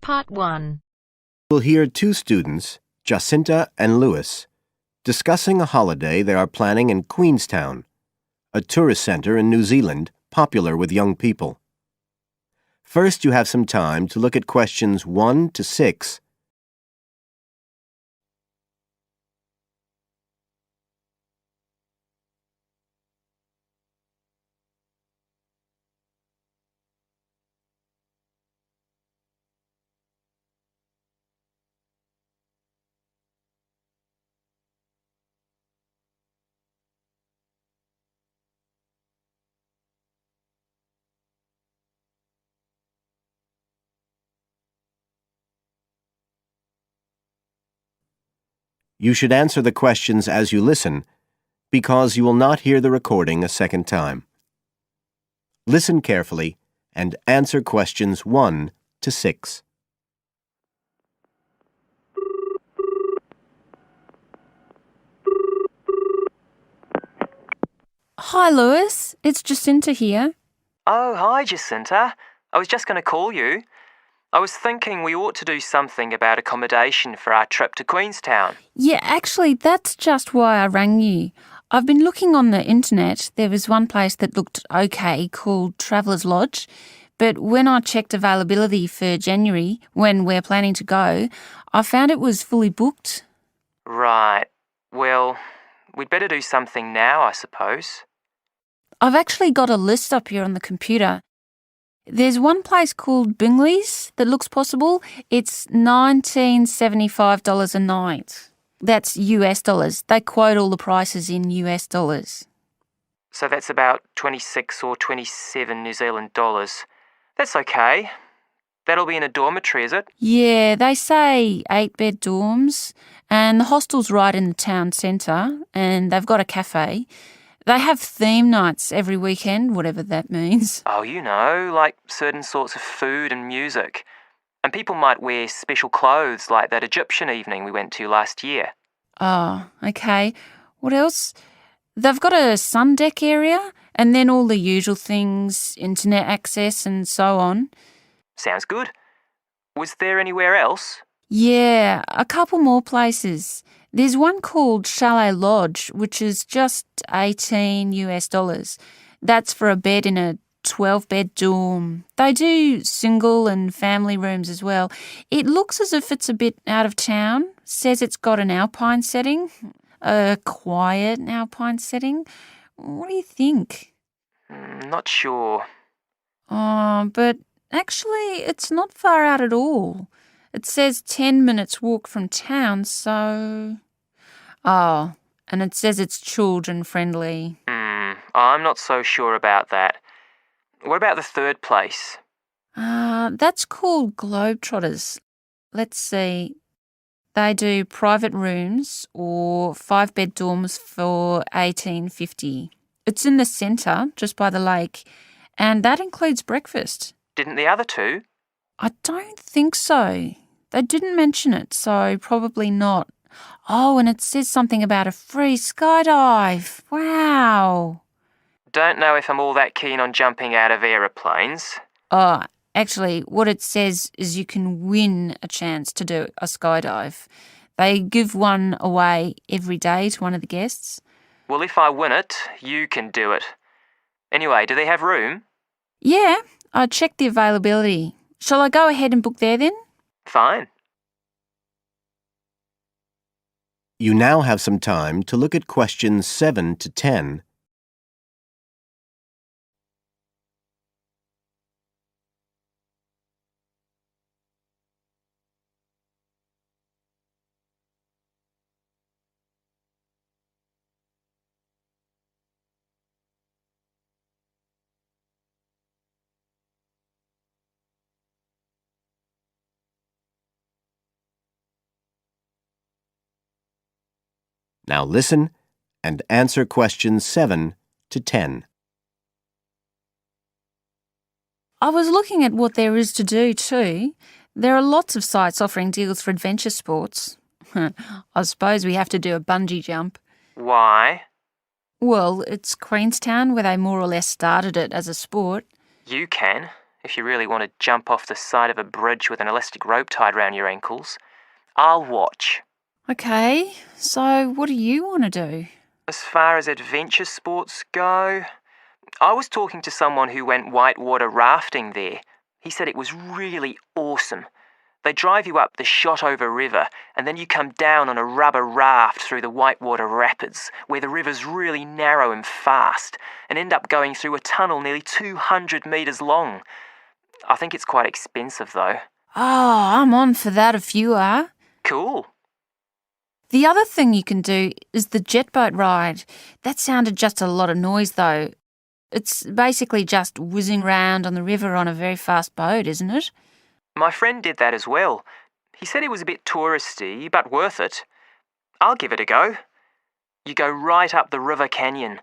Part 1. We'll hear two students, Jacinta and Lewis, discussing a holiday they are planning in Queenstown, a tourist center in New Zealand popular with young people. First, you have some time to look at questions 1 to 6. You should answer the questions as you listen, because you will not hear the recording a second time. Listen carefully and answer questions 1 to 6. Hi, Lewis. It's Jacinta here. Oh, hi, Jacinta. I was just going to call you. I was thinking we ought to do something about accommodation for our trip to Queenstown. Yeah, actually, that's just why I rang you. I've been looking on the internet. There was one place that looked okay called Traveller's Lodge, but when I checked availability for January, when we're planning to go, I found it was fully booked. Right. Well, we'd better do something now, I suppose. I've actually got a list up here on the computer. There's one place called Bingley's that looks possible. It's $1975 a night. That's US dollars. They quote all the prices in US dollars. So that's about 26 or 27 New Zealand dollars. That's okay. That'll be in a dormitory, is it? Yeah, they say 8-bed dorms, and the hostel's right in the town centre, and they've got a cafe. They have theme nights every weekend, whatever that means. Oh, you know, like certain sorts of food and music. And people might wear special clothes like that Egyptian evening we went to last year. Oh, okay. What else? They've got a sun deck area, and then all the usual things, internet access and so on. Sounds good. Was there anywhere else? Yeah, a couple more places. There's one called Chalet Lodge, which is just 18 US dollars. That's for a bed in a 12-bed dorm. They do single and family rooms as well. It looks as if it's a bit out of town. Says it's got an alpine setting, a quiet alpine setting. What do you think? Not sure. Oh, but actually, it's not far out at all. It says 10 minutes walk from town, so... Oh, and it says it's children friendly. I'm not so sure about that. What about the third place? That's called Globetrotters. Let's see. They do private rooms or 5-bed dorms for $18.50. It's in the centre, just by the lake, and that includes breakfast. Didn't the other two? I don't think so. They didn't mention it, so probably not. Oh, and it says something about a free skydive. Wow. Don't know if I'm all that keen on jumping out of aeroplanes. Oh, actually, what it says is you can win a chance to do a skydive. They give one away every day to one of the guests. Well, if I win it, you can do it. Anyway, do they have room? Yeah, I checked the availability. Shall I go ahead and book there then? Fine. You now have some time to look at questions 7 to 10. Now listen and answer questions 7 to 10. I was looking at what there is to do too. There are lots of sites offering deals for adventure sports. I suppose we have to do a bungee jump. Why? Well, it's Queenstown where they more or less started it as a sport. You can, if you really want to jump off the side of a bridge with an elastic rope tied round your ankles. I'll watch. Okay, so what do you want to do? As far as adventure sports go, I was talking to someone who went whitewater rafting there. He said it was really awesome. They drive you up the Shotover River and then you come down on a rubber raft through the whitewater rapids where the river's really narrow and fast and end up going through a tunnel nearly 200 metres long. I think it's quite expensive though. Oh, I'm on for that if you are. Cool. The other thing you can do is the jet boat ride. That sounded just a lot of noise though. It's basically just whizzing round on the river on a very fast boat, isn't it? My friend did that as well. He said it was a bit touristy, but worth it. I'll give it a go. You go right up the river canyon.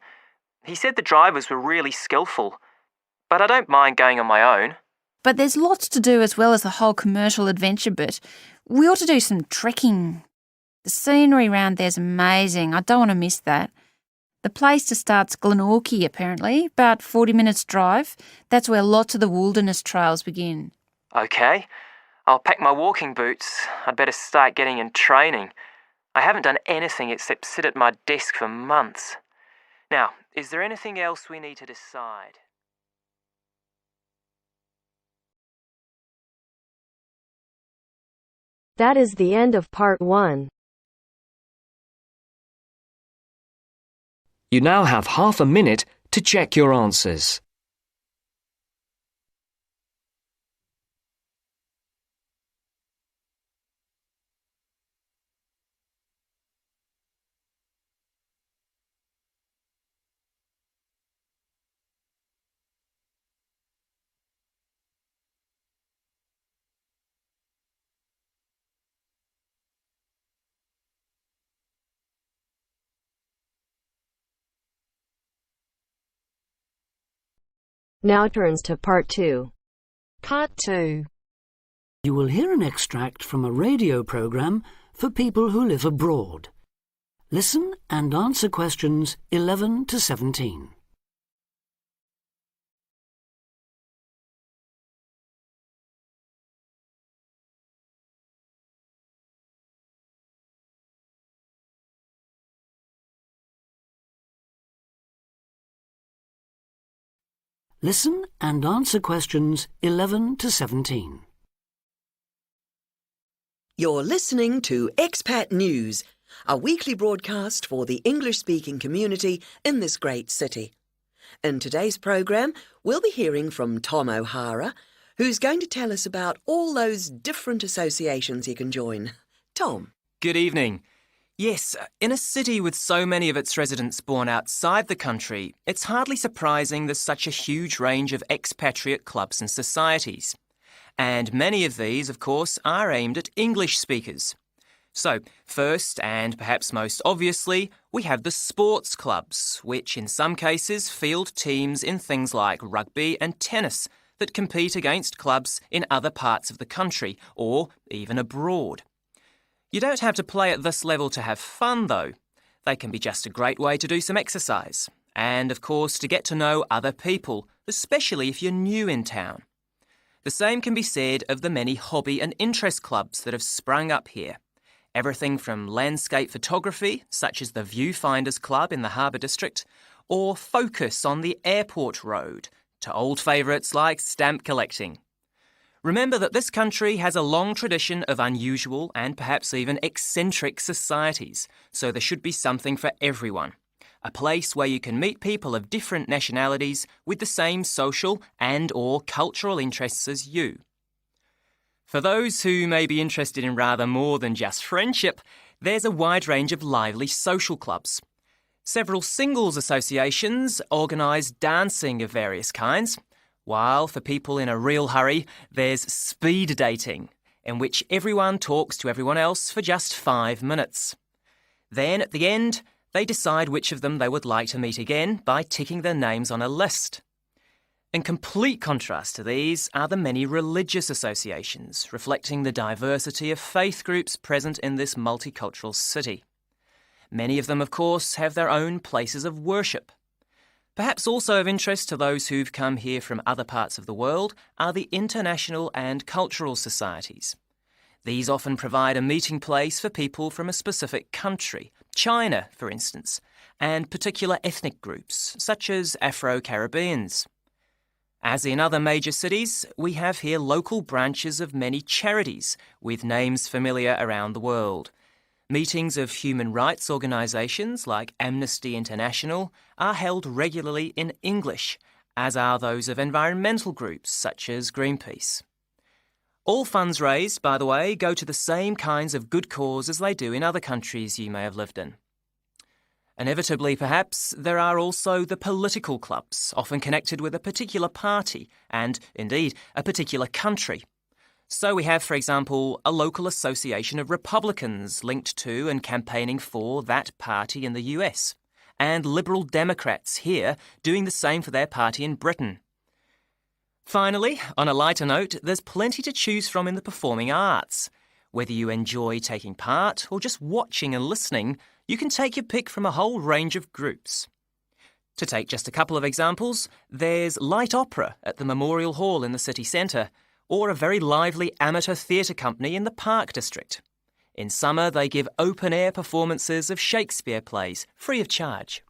He said the drivers were really skillful, but I don't mind going on my own. But there's lots to do as well as the whole commercial adventure bit. We ought to do some trekking. The scenery around there's amazing. I don't want to miss that. The place to start's Glenorchy, apparently, about 40 minutes drive. That's where lots of the wilderness trails begin. Okay, I'll pack my walking boots. I'd better start getting in training. I haven't done anything except sit at my desk for months. Now, is there anything else we need to decide? That is the end of part 1. You now have half a minute to check your answers. Now turns to part 2. Part 2. You will hear an extract from a radio program for people who live abroad. Listen and answer questions 11 to 17. Listen and answer questions 11 to 17. You're listening to Expat News, a weekly broadcast for the English-speaking community in this great city. In today's programme, we'll be hearing from Tom O'Hara, who's going to tell us about all those different associations you can join. Tom. Good evening. Yes, in a city with so many of its residents born outside the country, it's hardly surprising there's such a huge range of expatriate clubs and societies. And many of these, of course, are aimed at English speakers. So, first and perhaps most obviously, we have the sports clubs, which in some cases field teams in things like rugby and tennis that compete against clubs in other parts of the country or even abroad. You don't have to play at this level to have fun, though. They can be just a great way to do some exercise and, of course, to get to know other people, especially if you're new in town. The same can be said of the many hobby and interest clubs that have sprung up here. Everything from landscape photography, such as the Viewfinders Club in the Harbour District, or Focus on the Airport Road, to old favourites like stamp collecting. Remember that this country has a long tradition of unusual and perhaps even eccentric societies, so there should be something for everyone. A place where you can meet people of different nationalities with the same social and/or cultural interests as you. For those who may be interested in rather more than just friendship, there's a wide range of lively social clubs. Several singles associations organise dancing of various kinds, while for people in a real hurry, there's speed dating, in which everyone talks to everyone else for just 5 minutes. Then, at the end, they decide which of them they would like to meet again by ticking their names on a list. In complete contrast to these are the many religious associations, reflecting the diversity of faith groups present in this multicultural city. Many of them, of course, have their own places of worship. Perhaps also of interest to those who've come here from other parts of the world are the international and cultural societies. These often provide a meeting place for people from a specific country, China, for instance, and particular ethnic groups, such as Afro-Caribbeans. As in other major cities, we have here local branches of many charities with names familiar around the world. Meetings of human rights organisations like Amnesty International are held regularly in English, as are those of environmental groups such as Greenpeace. All funds raised, by the way, go to the same kinds of good cause as they do in other countries you may have lived in. Inevitably, perhaps, there are also the political clubs, often connected with a particular party and, indeed, a particular country. So we have, for example, a local association of Republicans linked to and campaigning for that party in the US, and Liberal Democrats here doing the same for their party in Britain. Finally, on a lighter note, there's plenty to choose from in the performing arts. Whether you enjoy taking part or just watching and listening, you can take your pick from a whole range of groups. To take just a couple of examples, there's light opera at the Memorial Hall in the city centre, or a very lively amateur theatre company in the Park District. In summer, they give open-air performances of Shakespeare plays, free of charge.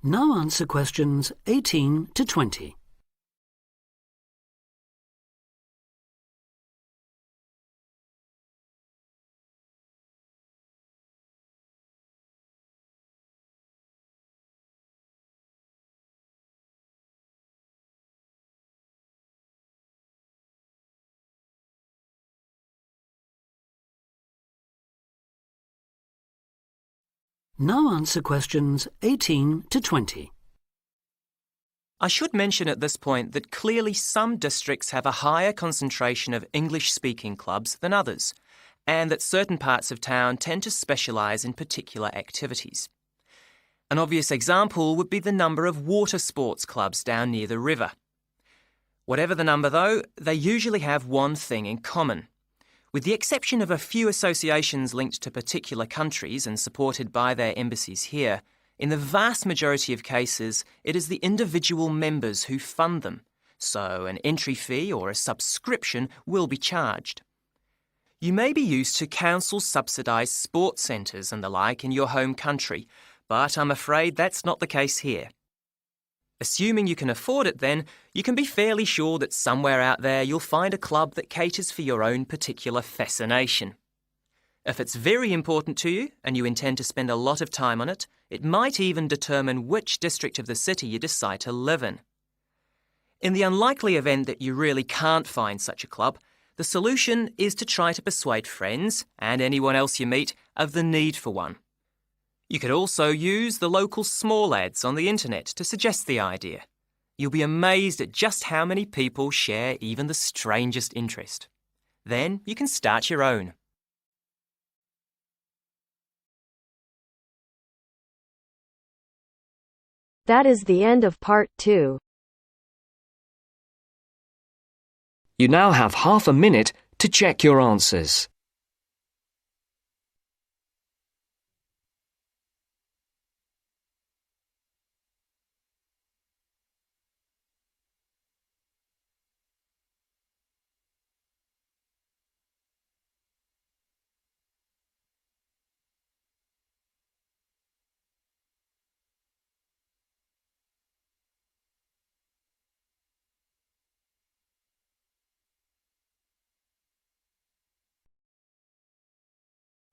Now answer questions 18 to 20. Now answer questions 18 to 20. I should mention at this point that clearly some districts have a higher concentration of English-speaking clubs than others, and that certain parts of town tend to specialise in particular activities. An obvious example would be the number of water sports clubs down near the river. Whatever the number, though, they usually have one thing in common. With the exception of a few associations linked to particular countries and supported by their embassies here, in the vast majority of cases, it is the individual members who fund them, so an entry fee or a subscription will be charged. You may be used to council-subsidised sports centres and the like in your home country, but I'm afraid that's not the case here. Assuming you can afford it then, you can be fairly sure that somewhere out there you'll find a club that caters for your own particular fascination. If it's very important to you and you intend to spend a lot of time on it, it might even determine which district of the city you decide to live in. In the unlikely event that you really can't find such a club, the solution is to try to persuade friends and anyone else you meet of the need for one. You could also use the local small ads on the internet to suggest the idea. You'll be amazed at just how many people share even the strangest interest. Then you can start your own. That is the end of part 2. You now have half a minute to check your answers.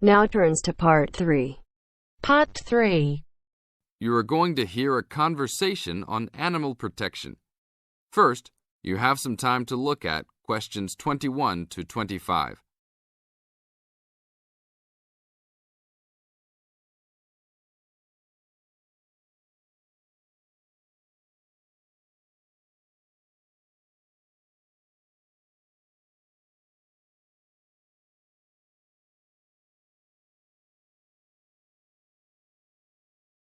Now turns to part 3. Part 3. You are going to hear a conversation on animal protection. First, you have some time to look at questions 21 to 25.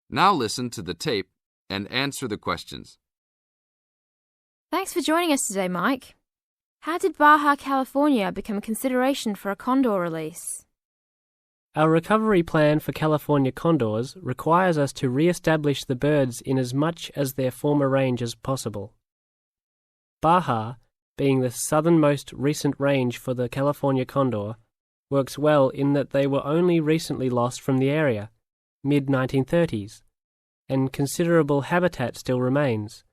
Now listen to the tape and answer the questions. Thanks for joining us today, Mike. How did Baja California become a consideration for a condor release? Our recovery plan for California condors requires us to re-establish the birds in as much as their former range as possible. Baja, being the southernmost recent range for the California condor, works well in that they were only recently lost from the area, mid-1930s, and considerable habitat still remains.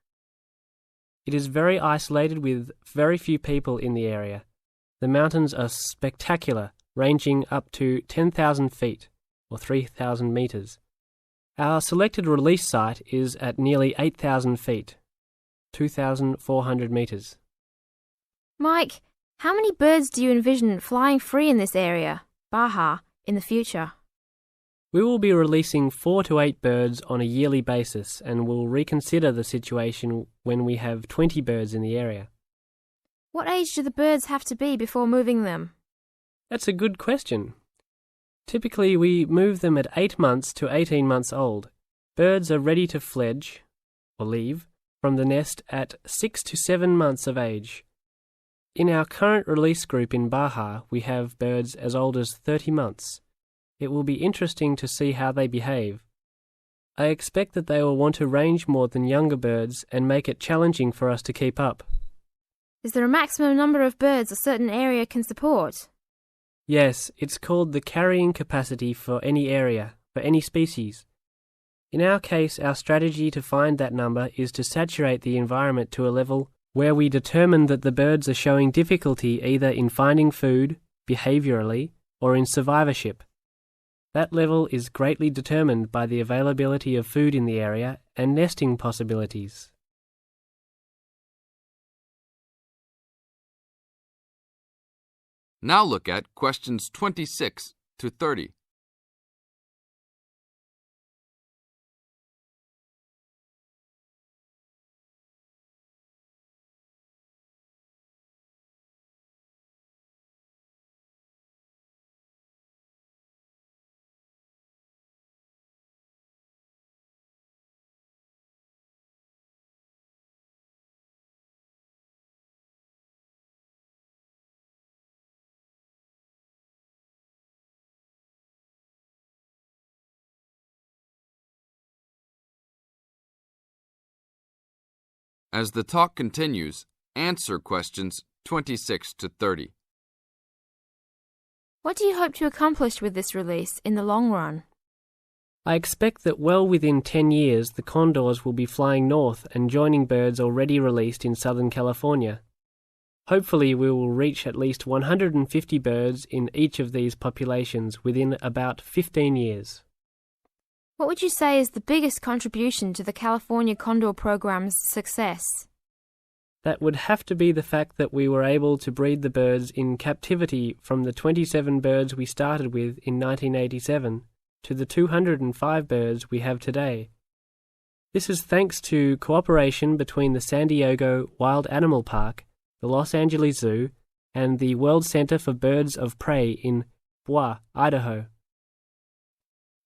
It is very isolated with very few people in the area. The mountains are spectacular, ranging up to 10,000 feet, or 3,000 meters. Our selected release site is at nearly 8,000 feet, 2,400 meters. Mike, how many birds do you envision flying free in this area, Baja, in the future? We will be releasing 4 to 8 birds on a yearly basis and will reconsider the situation when we have 20 birds in the area. What age do the birds have to be before moving them? That's a good question. Typically, we move them at 8 months to 18 months old. Birds are ready to fledge, or leave, from the nest at 6 to 7 months of age. In our current release group in Baja, we have birds as old as 30 months. It will be interesting to see how they behave. I expect that they will want to range more than younger birds and make it challenging for us to keep up. Is there a maximum number of birds a certain area can support? Yes, it's called the carrying capacity for any area, for any species. In our case, our strategy to find that number is to saturate the environment to a level where we determine that the birds are showing difficulty either in finding food, behaviourally, or in survivorship. That level is greatly determined by the availability of food in the area and nesting possibilities. Now look at questions 26 to 30. As the talk continues, answer questions 26 to 30. What do you hope to accomplish with this release in the long run? I expect that well within 10 years the condors will be flying north and joining birds already released in Southern California. Hopefully we will reach at least 150 birds in each of these populations within about 15 years. What would you say is the biggest contribution to the California Condor program's success? That would have to be the fact that we were able to breed the birds in captivity from the 27 birds we started with in 1987 to the 205 birds we have today. This is thanks to cooperation between the San Diego Wild Animal Park, the Los Angeles Zoo, and the World Center for Birds of Prey in Boise, Idaho.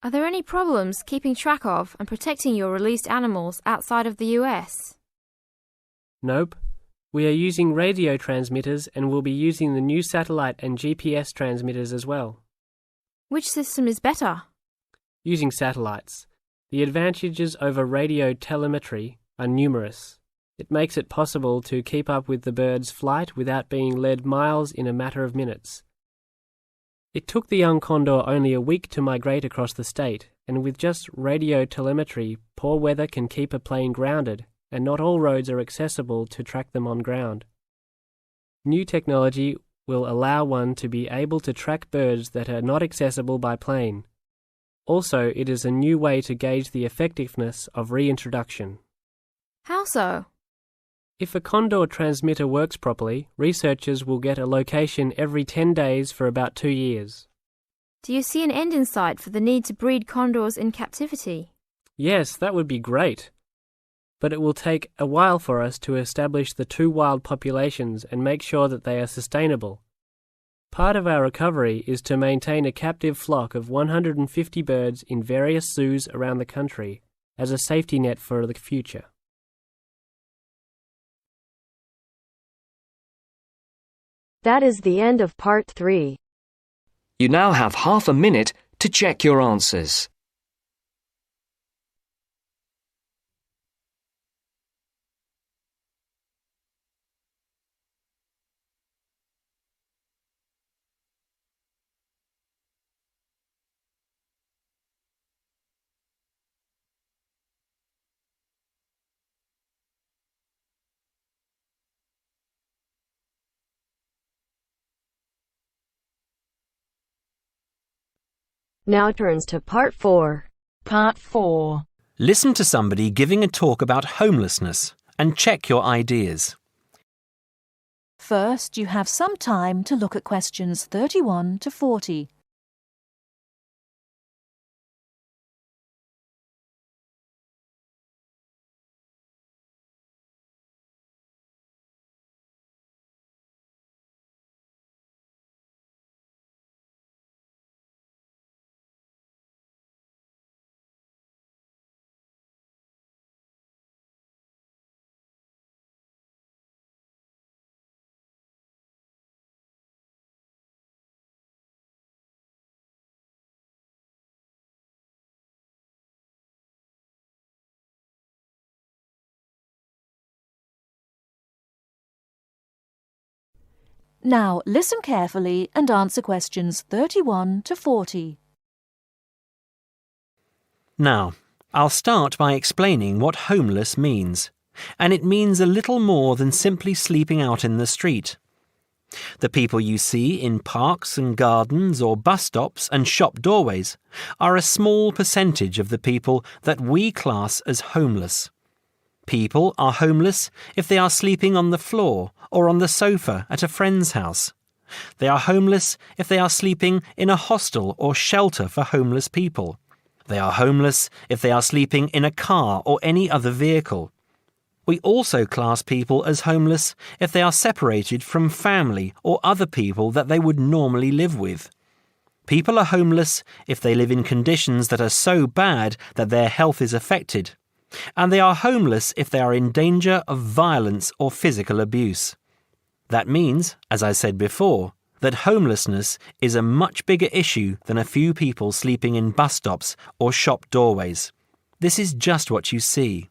Are there any problems keeping track of and protecting your released animals outside of the US? Nope. We are using radio transmitters and will be using the new satellite and GPS transmitters as well. Which system is better? Using satellites. The advantages over radio telemetry are numerous. It makes it possible to keep up with the bird's flight without being led miles in a matter of minutes. It took the young condor only a week to migrate across the state, and with just radio telemetry, poor weather can keep a plane grounded, and not all roads are accessible to track them on ground. New technology will allow one to be able to track birds that are not accessible by plane. Also, it is a new way to gauge the effectiveness of reintroduction. How so? If a condor transmitter works properly, researchers will get a location every 10 days for about 2 years. Do you see an end in sight for the need to breed condors in captivity? Yes, that would be great. But it will take a while for us to establish the 2 wild populations and make sure that they are sustainable. Part of our recovery is to maintain a captive flock of 150 birds in various zoos around the country. as a safety net for the future. That is the end of part 3. You now have half a minute to check your answers. Now turns to part 4. Part 4. Listen to somebody giving a talk about homelessness and check your ideas. First, you have some time to look at questions 31 to 40. Now, listen carefully and answer questions 31 to 40. Now, I'll start by explaining what homeless means, and it means a little more than simply sleeping out in the street. The people you see in parks and gardens or bus stops and shop doorways are a small percentage of the people that we class as homeless. People are homeless if they are sleeping on the floor or on the sofa at a friend's house. They are homeless if they are sleeping in a hostel or shelter for homeless people. They are homeless if they are sleeping in a car or any other vehicle. We also class people as homeless if they are separated from family or other people that they would normally live with. People are homeless if they live in conditions that are so bad that their health is affected. And they are homeless if they are in danger of violence or physical abuse. That means, as I said before, that homelessness is a much bigger issue than a few people sleeping in bus stops or shop doorways. This is just what you see.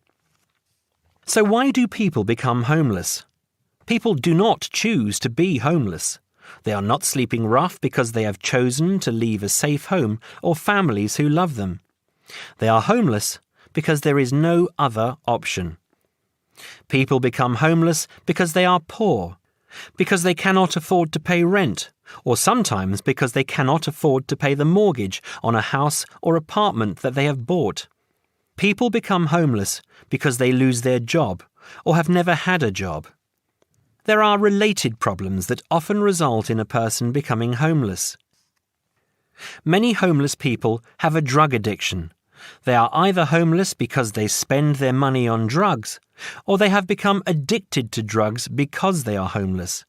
So why do people become homeless? People do not choose to be homeless. They are not sleeping rough because they have chosen to leave a safe home or families who love them. They are homeless because there is no other option. People become homeless because they are poor, because they cannot afford to pay rent, or sometimes because they cannot afford to pay the mortgage on a house or apartment that they have bought. People become homeless because they lose their job or have never had a job. There are related problems that often result in a person becoming homeless. Many homeless people have a drug addiction. They are either homeless because they spend their money on drugs, or they have become addicted to drugs because they are homeless.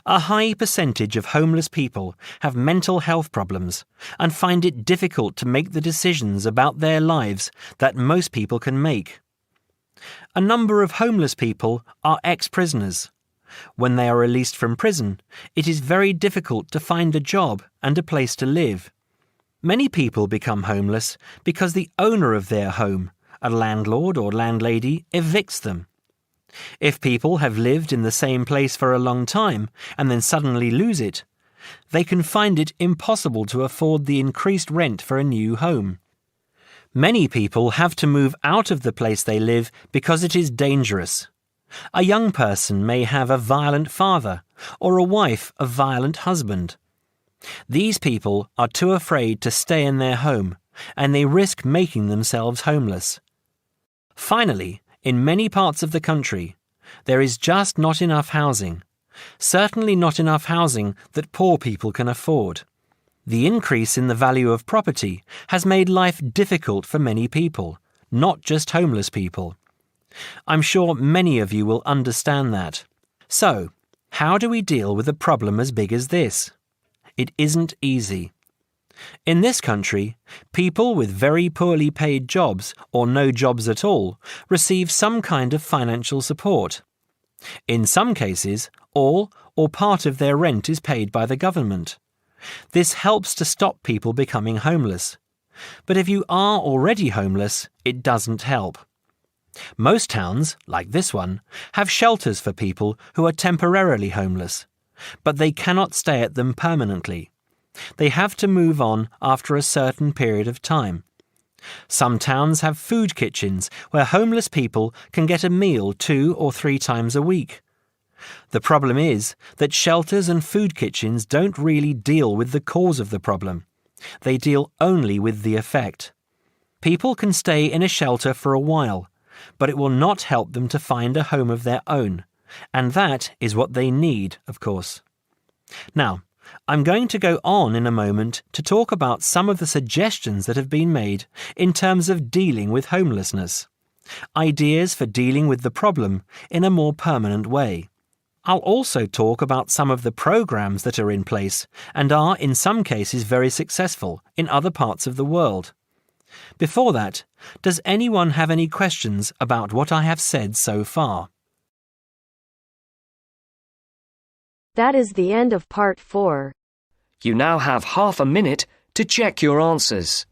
A high percentage of homeless people have mental health problems and find it difficult to make the decisions about their lives that most people can make. A number of homeless people are ex-prisoners. When they are released from prison, it is very difficult to find a job and a place to live. Many people become homeless because the owner of their home, a landlord or landlady, evicts them. If people have lived in the same place for a long time and then suddenly lose it, they can find it impossible to afford the increased rent for a new home. Many people have to move out of the place they live because it is dangerous. A young person may have a violent father or a wife a violent husband. These people are too afraid to stay in their home, and they risk making themselves homeless. Finally, in many parts of the country, there is just not enough housing, certainly not enough housing that poor people can afford. The increase in the value of property has made life difficult for many people, not just homeless people. I'm sure many of you will understand that. So, how do we deal with a problem as big as this? It isn't easy. In this country, people with very poorly paid jobs or no jobs at all receive some kind of financial support. In some cases, all or part of their rent is paid by the government. This helps to stop people becoming homeless. But if you are already homeless, it doesn't help. Most towns, like this one, have shelters for people who are temporarily homeless, but they cannot stay at them permanently. They have to move on after a certain period of time. Some towns have food kitchens where homeless people can get a meal 2 or 3 times a week. The problem is that shelters and food kitchens don't really deal with the cause of the problem. They deal only with the effect. People can stay in a shelter for a while, but it will not help them to find a home of their own, and that is what they need, of course. Now, I'm going to go on in a moment to talk about some of the suggestions that have been made in terms of dealing with homelessness. Ideas for dealing with the problem in a more permanent way. I'll also talk about some of the programs that are in place and are in some cases very successful in other parts of the world. Before that, does anyone have any questions about what I have said so far? That is the end of part 4. You now have half a minute to check your answers.